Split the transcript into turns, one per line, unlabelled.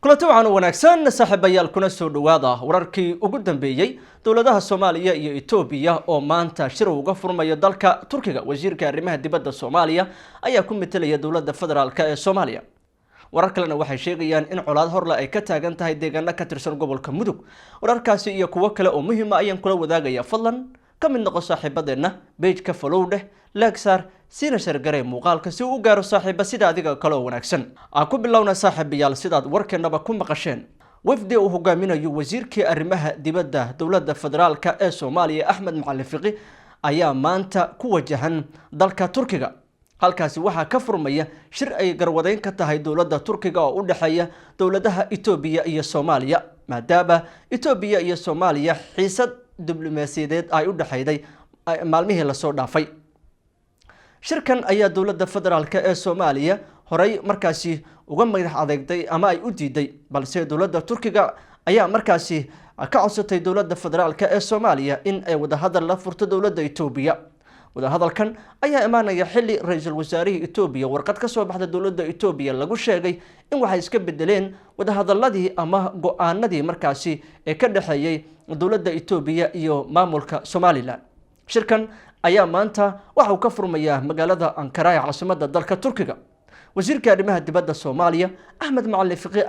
kulanti waxaan wanaagsan saaxiibayaal kuna soo dhawaada wararkii ugu dambeeyay dawladaha Soomaaliya iyo Itoobiya oo maanta shir uga furmayo dalka Turkiga. Wasiirka arrimaha dibadda Soomaaliya ayaa ku metelaya dawladda federaalka ee Soomaaliya. warar kalena waxay sheegayaan in colaad horle ay ka taagan tahay deegaanada ka tirsan gobolka Mudug. wararkaasi iyo kuwa kale oo muhiim ah ayaan kula wadaagaya. fadlan ka mid noqo saaxiibadeena page-ka follow dheh, like saar, siina share garee muuqaalka si uu u gaaro saaxiiba sida adiga kale oo wanaagsan. aan ku bilowna saaxiibayaal sidaad warkeenaba ku maqasheen. wafdi uu hogaaminayo wasiirkii arrimaha dibadda dawladda federaalka ee Soomaaliya Axmed Macalin Fiqi ayaa maanta ku wajahan dalka Turkiga. halkaasi waxaa ka furmaya shir ay garwadeyn ka tahay dawladda Turkiga oo u dhaxeeya dawladaha Itoobiya iyo Soomaaliya, maadaama Itoobiya iyo Soomaaliya xiisad diblomaasiyadeed ay u dhaxayday maalmihii la soo dhaafay. shirkan ayaa dawladda federaalka ee Soomaaliya horay markaasi uga madax adeegtay ama ay u diiday, balse dawladda Turkiga ayaa markaasi ka codsatay dawladda federaalka ee Soomaaliya in ay wada hadal la furto dawladda Itoobiya. wada hadalkan ayaa imaanaya xilli ra'iisul wasaaraha Itoobiya warqad ka soo baxda dawladda Itoobiya lagu sheegay in waxay iska bedeleen wada hadaladii ama go'aanadii markaasi ee ka dhaxeeyay dawladda Itoobiya iyo maamulka Somaliland. shirkan ayaa maanta waxa uu ka furmayaa magaalada Ankara ee caasimadda dalka Turkiga. wasiirka arrimaha dibadda Soomaaliya Axmed Macalin Fiqi